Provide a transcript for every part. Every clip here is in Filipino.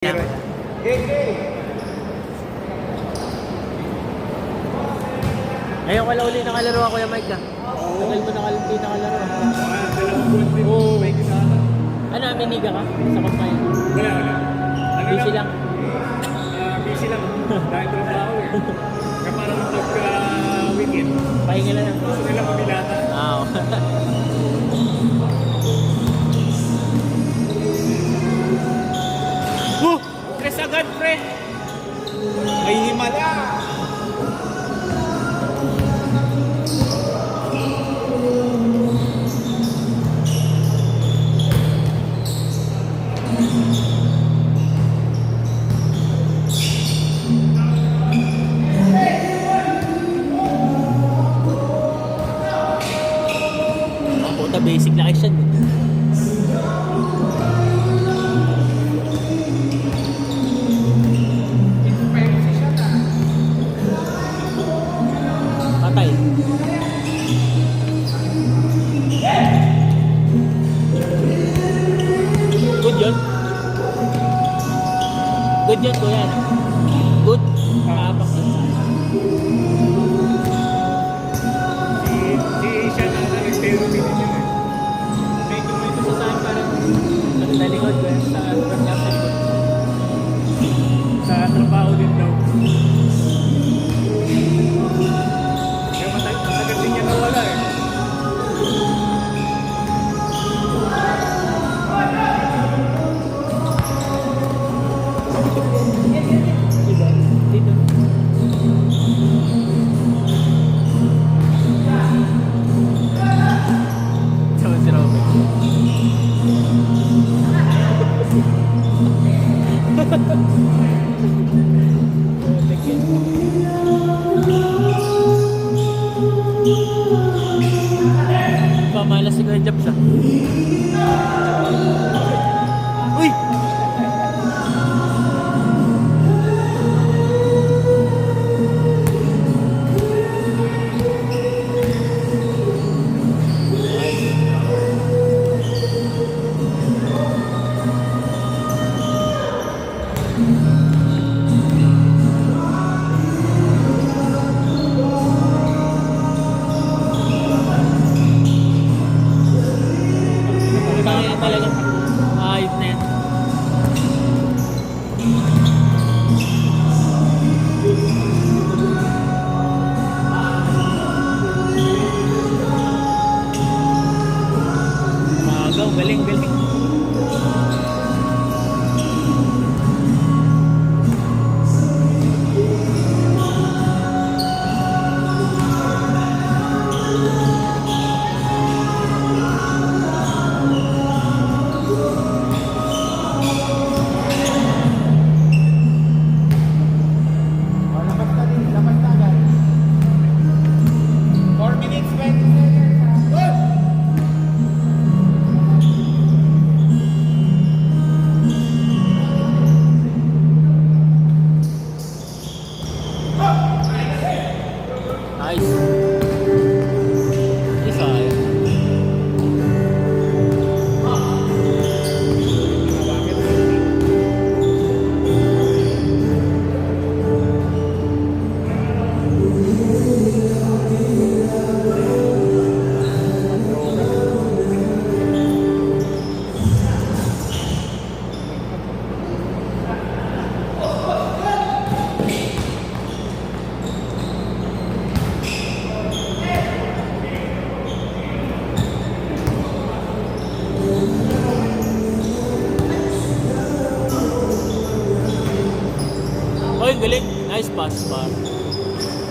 Kaya. Ngayon wala uli nakalaro ako yung Mike ah. Tagal mo hindi nakalaro ah. Oo. Ano, aminiga ka? Sa kampayan? Wala. Busy lang. Busy lang. Dahil trabaho eh. Kaya parang pagka-weekend. Pahinga lang. Gusto nila mabilata. Oo. Tres agad, pre! May himala! Puta, basic na action. Patay. Good yun. Good yun, kuya. Good. Kaapak yun. Si Isha na nag-therapy din yun eh. Medyo may ito sa saan parang sa likod ko sa likod. Sa trabaho din daw. Kaya matagal din niya nawala eh. Diba? Dito. Sama si Robert. Pamalas si Kuya Japs ah. Uy! Kaya talaga. Ayos na yan. Magaw, galing, galing. Lapas na agad. 4 minutes, 20 seconds. Good! Nice. Isa eh. Oy, galing. Nice pass, par.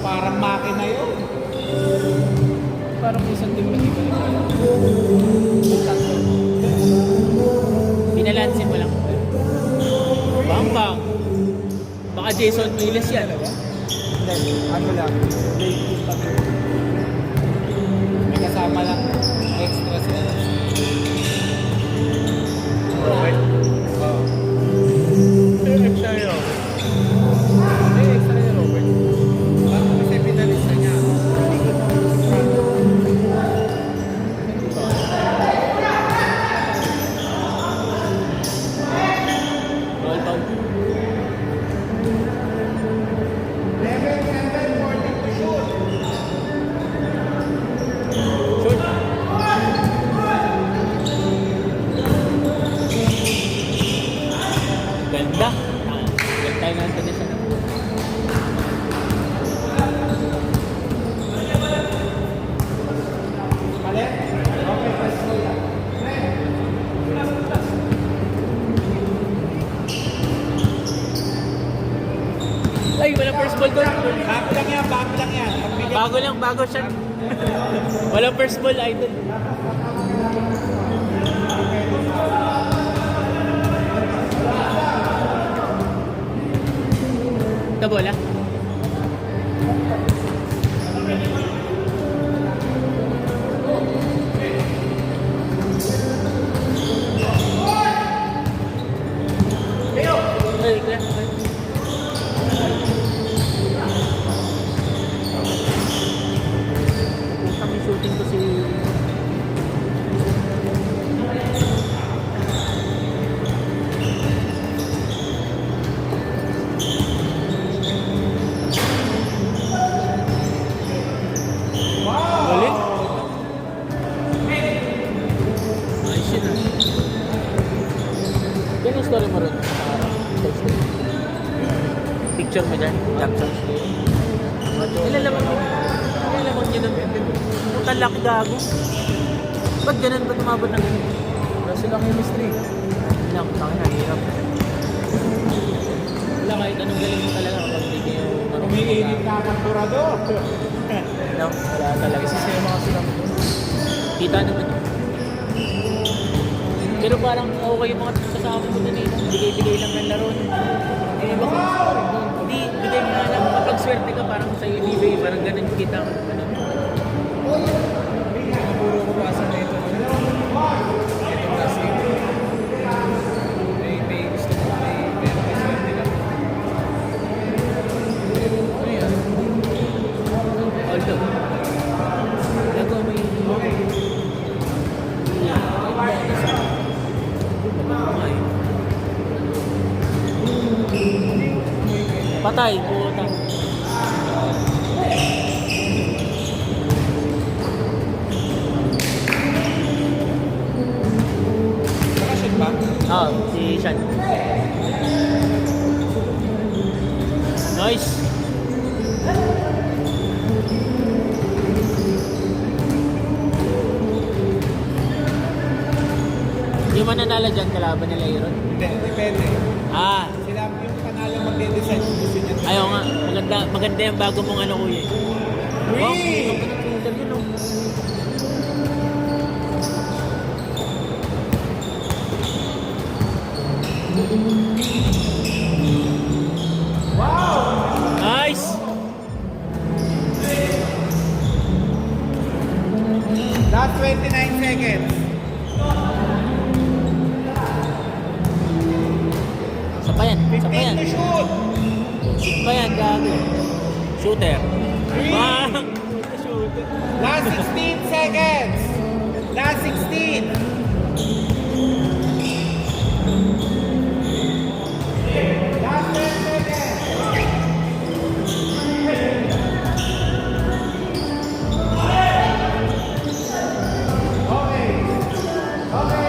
Parang makina yun. Parang isang team na iba na pala. Pinalansin mo lang. Bang bang. Baka Jason Miles yan. Ano lang, may kasama lang extra sila. Okay. Extra yun. May extra yun, Robert. Bago kasi pinalista niya. Ball foul. Ganda. Ganda tayo natin na siya. Mali? Okay, first ball lang. Ay, walang first ball doon. Bago lang yan, bago lang yan. Pagbigyan Bago lang, bago siya. Walang first ball, idol. Ito bola. Ay, kami shooting to si galing. Ayos yun ah. Yan yung story mo rin. Picture mo dyan, caption. Ilalaman mo. Ilalaman nyo ng putang laki gago. Ba't ganun? Ba't umabot ng ganun? Wala silang chemistry. Lang, takin na, hirap. Wala kahit anong galing mo talaga kapag hindi kayo Umiinit na ang turador. No? Wala talaga. Sistema kasi lang. Kita naman yun. Pero parang okay yung mga sasama mo dun eh. Bigay-bigay lang ng laro. Eh, baka hindi, bigay mo na lang. Kapag swerte ka, parang sa'yo ibigay. Parang ganun yung kita. Ano? Puro ko pasa na ito. Ito kasi. May gusto ko. May swerte lang. Ano yan? Although, nagawa mo yung patay, puta. Nakashoot ba? Ah, si Sean. Nice. Yung mananalo dyan, kalaban nila Aaron. Hindi, depende. Ah, Sila yung panalo magde-decide kung gusto niya. ayaw nga. Maganda yung bago mong ano kuya. Three! Nice! Last 29 seconds. Sa pa yan, sa pa 15 yan. to shoot. Sa pa yan, gago. Shooter. Three. Bang! Shooter. Last 16 seconds. Last 16. Last 10 seconds. Okay. Okay.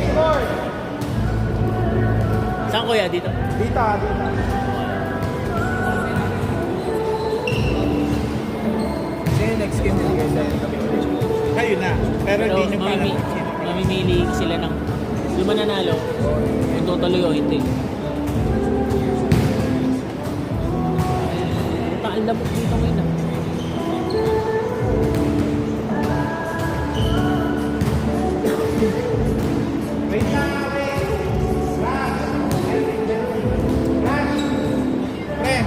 Score. Saan kuya? Dito? Dita, dita. Kasi next game din guys, kayo na. Pero Pero hindi nyo pa mamimili sila ng yung mananalo, yung tutuloy o hindi. Ang labot dito ngayon ah. Wait lang, wait. Last. Last. Pre.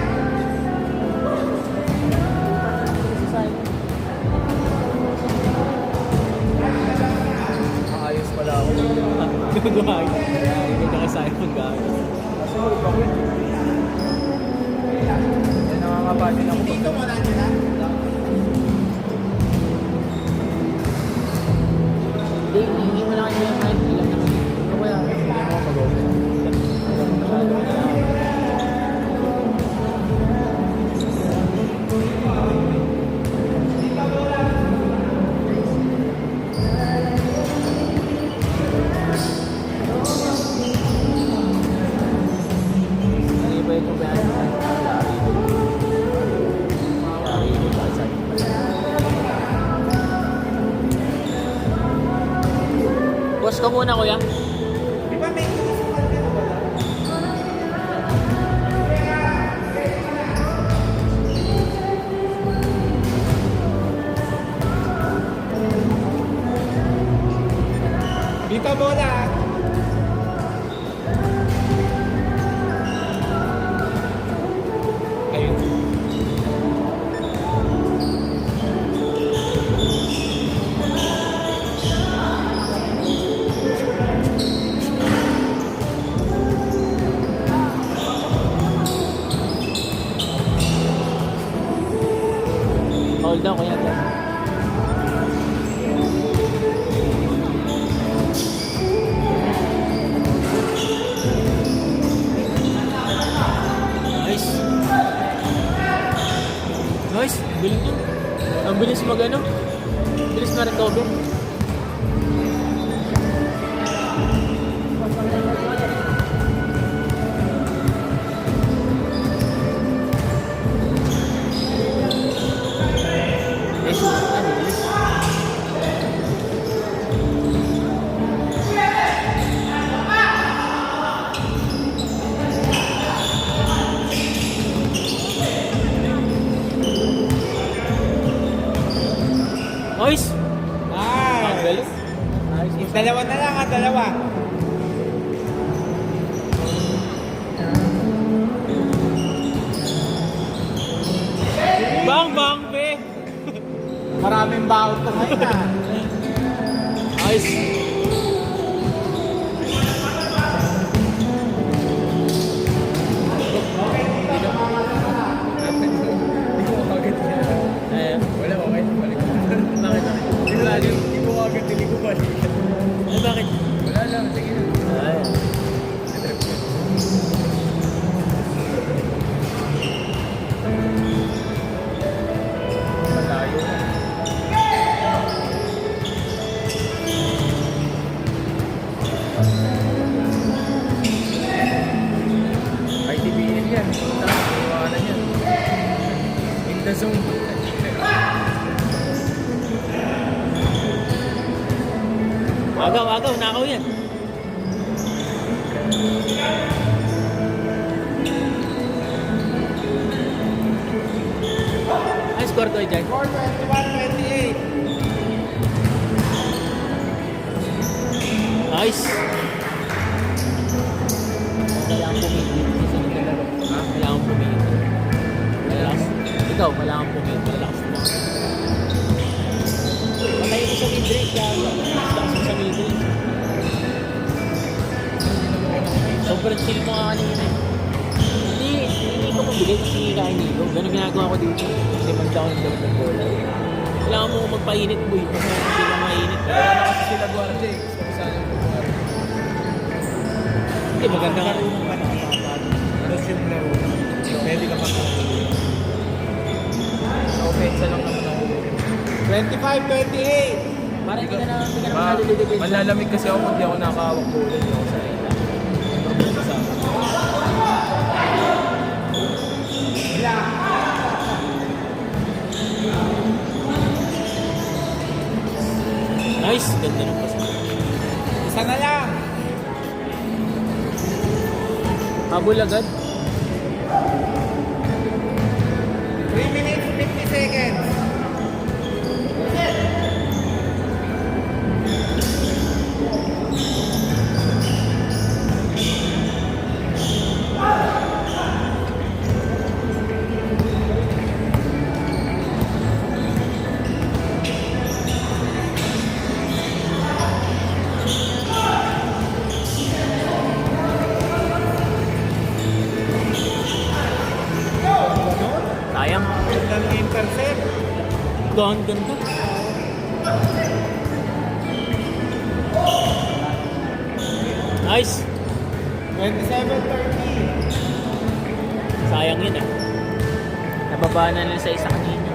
Ayos pala ako. Gagawin. Hindi ka kasaya mag-gawin. Nangangabatin ako. Dito mo na nila. Hindi mo lang kayo yung kahit ilan na kayo. Ano kaya? Hindi mo ako mag-open. kuya? Di ba may kusukan ka na wala? Dito bola. Ayun. Hold down kuya. Nice. Nice. Bilis niya. Ang bilis mag-ano. Bilis ma-recover. Nice. Ano, bilis. Nice. Ang galing. Nice. Dalawa na lang ha, dalawa. Bang, bang, pe. Maraming baon to ngayon ha. Nice. Hindi ko agad yan. Ayan. Wala, okay. Balik ko. Bakit? Hindi ko agad, hindi ko balik. Ay, bakit? Wala lang, sige na. Ayan. Malayo. ITBN yan. Iwanan yan. In the zone. Agaw, agaw. Nakaw yan. Ay, score to dyan. 4-21-28. Nice. Kailangan pumigil. Ha? Kailangan pumigil. Malakas. Ikaw, kailangan pumigil. Malakas mo. Patayin ko sa mid-range. Malakas mo sa mid-range. Sobrang chill mo nga kanina. Hindi ko mabigay kasi kainin ko. Ganun ginagawa ko dito. Kasi mag-down ng dapat ng bola. Kailangan mo magpainit boy. Kasi hindi ka mainit. Wala na kasi sila Guardia eh. Gusto ko sana yung Guardia. Hindi, maganda ka. Marunong ka nakapapad. Tapos yung laro. Pwede ka magpapagod. Sa offensa lang naman ako. 25-28. Parang hindi ka na malililigid. Malalamig kasi ako kung di ako nakahawak bola. Hindi ako sanay. Problema sa akin. Nice, ganda ng pass. Isa na lang. Habol agad. 3 minutes 50 seconds. Sayang. Gandang intercept. Ganda. Nice. 27-30. Sayang yun ah. Nababa na nila sa isa kanina.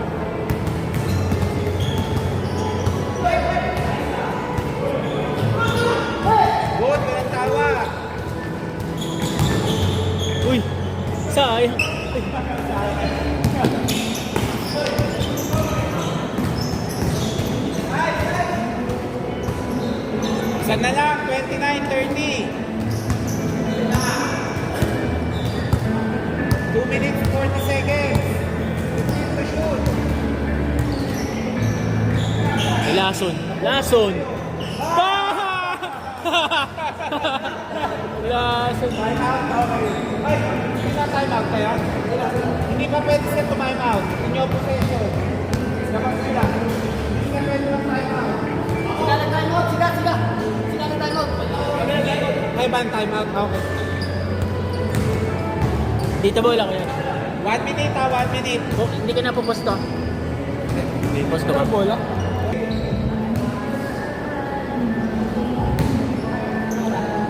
Good, walang tawa. Uy! Sayang. Isa na lang, 29 Lason. Lason! Lason. Time out, okay. Ay, hindi na time out kaya? Hindi pa pwede sila time out. In your possession. Dapat sila. Hindi na pwede lang time out. Sila nag-time out, sila. Sila nag-time out. Ay, ban time out. Okay. Dito bola ko yan. 1 minute 1 minute. Oh, hindi ka na puposto. Posto ka. bola?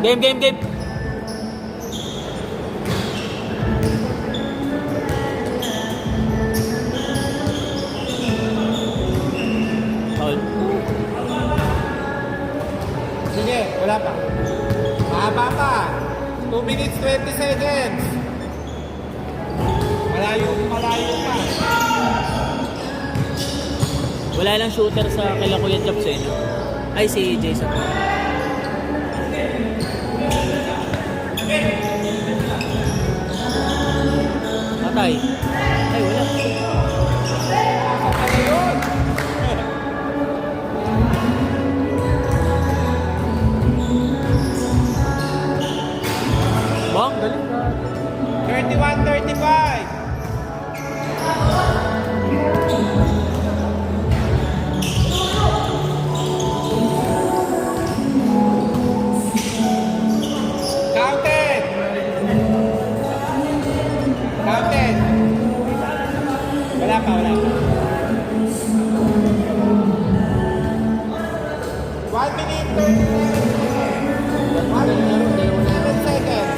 Game. Foul. Sige, wala pa. Mahaba pa. 2 minutes 20 seconds. Malayo pa. Wala lang shooter sa kila Kuya Jobs eh, no? Ay, si Jason. Patay. Ay, wala. Ano yun? Bang, galing ka. 31-35. Counted. Wala pa. 1 minute 30 seconds. 1 minute 7 seconds.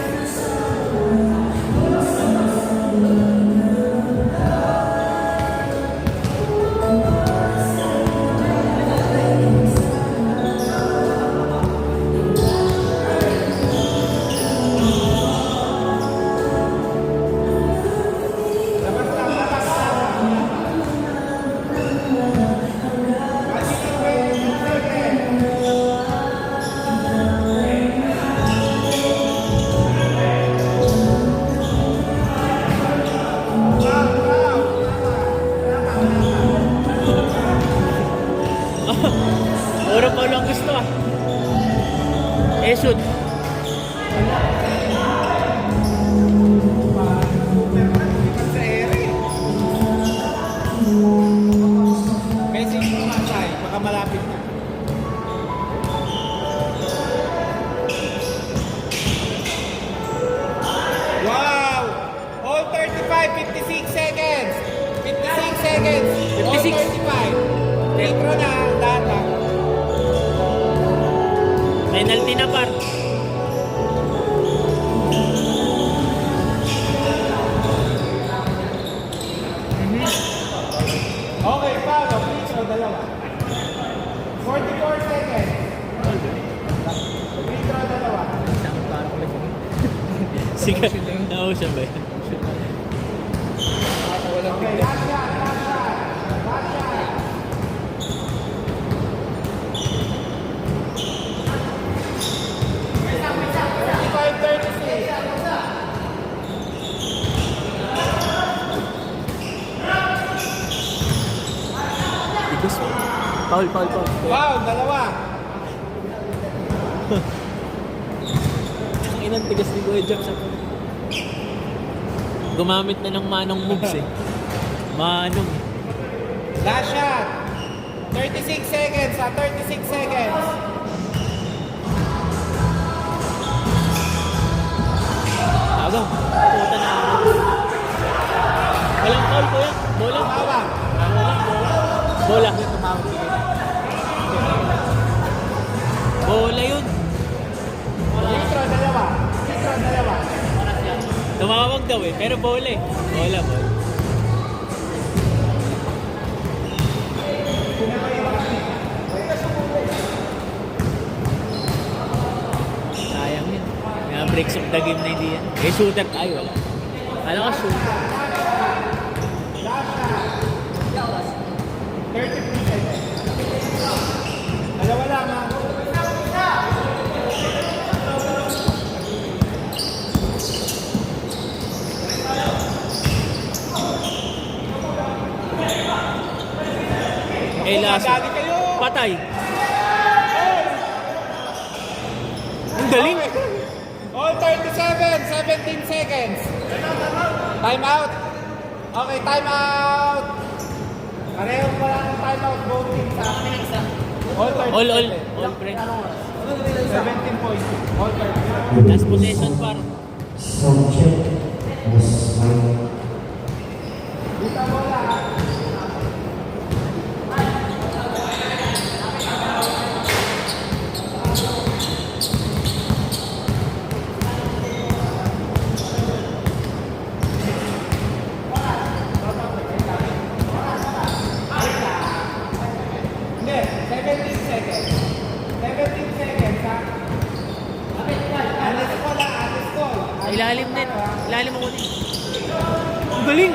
Puro pa lang gusto ah. Shoot. Sa ere. Message mo matay, baka malapit na. Wow! All 35, 56 seconds. 56 seconds. 56. All 35. Retro na, lahat lang. Penalty na par. Okay, follow. Please, o dalawa. 44 seconds. Please, o dalawa. Sige. Na-ocean ba yan? Okay, last shot, last shot. Last shot. Tigas. Foul. Wow, dalawa. Ang inang tigas ni Kuya Jobs ako. Gumamit na ng manong moves eh. Manong. Last shot. 36 seconds, 36 seconds. Agaw. Puta na ako. Walang foul ko yan. Bola. Tumawag. Bola. Tumawag. Bola yun. Intro, dalawa. Intro, dalawa. Tumawag daw eh. Pero bola eh. Bola. Sayang yun. May breaks of the game na hindi yan. Eh, shooter tayo. Wala. Kala ka shooter. Last shot. 33 seconds. Dalawa lang ha. Eh, last. Madali kayo. Patay. patay. Ang galing. All 37, 17 seconds. Time out. Okay, time out. Parehong wala ng time out. Both teams sa all 37. All, friends. 17 points. All 37. Last possession par. Subject was fine. Dito bola. Hindi, 17 seconds. 17 seconds, ha? Alis ko lang, alis ko. Sa ilalim din. Ilalim ako din. Ang galing.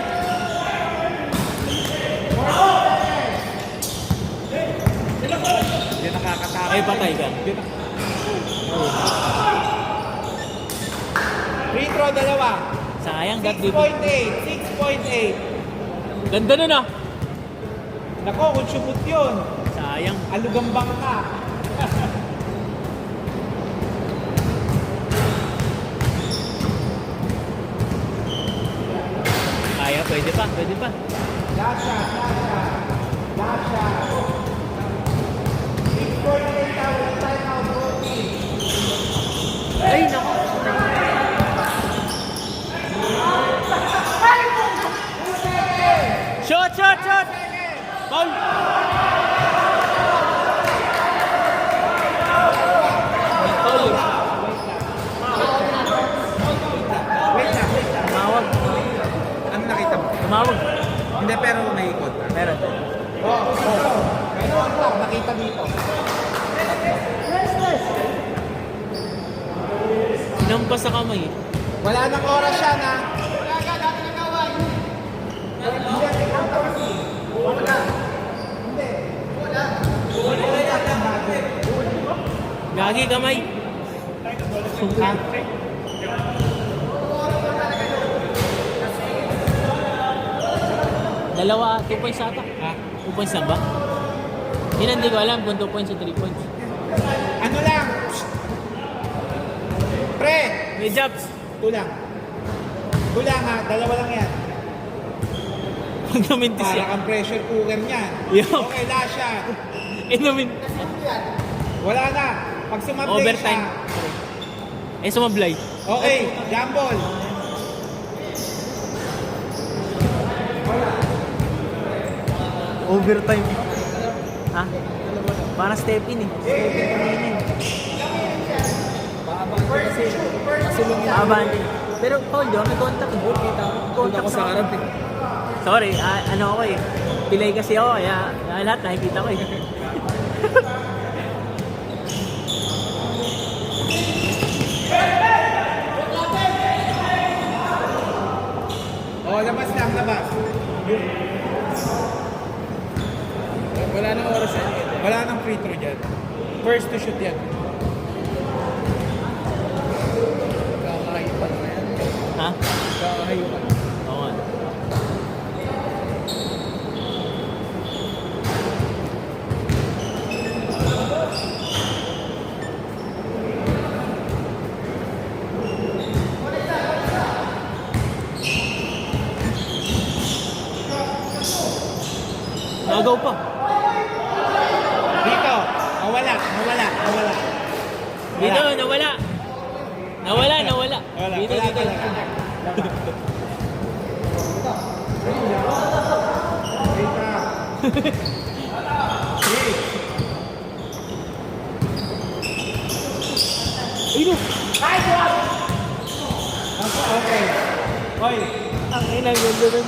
Hindi nakakatakot. Ay, patay ka. Free throw dalawa. Sayang, that 6.8. 6.8. Ganda nun ah. Nako, kung sumut yun. Sayang. Alugambang ka. Kaya, pwede pa, pwede pa. Last shot, last shot. Last shot. 6.8 hours, time out, Brody. Ay, naku. Shot, shot, shot! Foul! Foul. Wait lang, wait lang. Tumawag. Ano nakita mo? Tumawag. Hindi, pero may ikot. Meron. Ano lang, nakita dito. Sinampas sa kamay. Wala nang oras siya na. Gagi kamay. Dalawa, 2 points ata. Ha? 2 points lang ba? Yun hindi ko alam kung 2 points o 3 points. Ano lang? Pre! May jobs. Tulang. Tulang ha, dalawa lang yan. Pag namintis Para yan. kang pressure cooker niyan. Yo. Okay, last shot. Inamin. Wala na. Pag sumablay Overtime. siya. Eh, sumablay. Okay, jump ball. Overtime. Ha? Para step in eh. Abante. Pero Paul, di ba may contact eh. Contact sa harap eh. Sorry, ano ako eh. Pilay kasi ako, kaya lahat nakikita ko eh. Oh, labas lang, labas. Wala nang oras yan. Wala nang free throw dyan. First to shoot yan. Kakahayupan na yan. Ha? Kakahayupan. Oo nga. Nagaw pa. Dito. Nawala, nawala, nawala. Dito, nawala. Nawala. Wala, Dito, wala dito. talaga. Dito. Ayun. Okay. Hoy, Ang ina, ganda nun.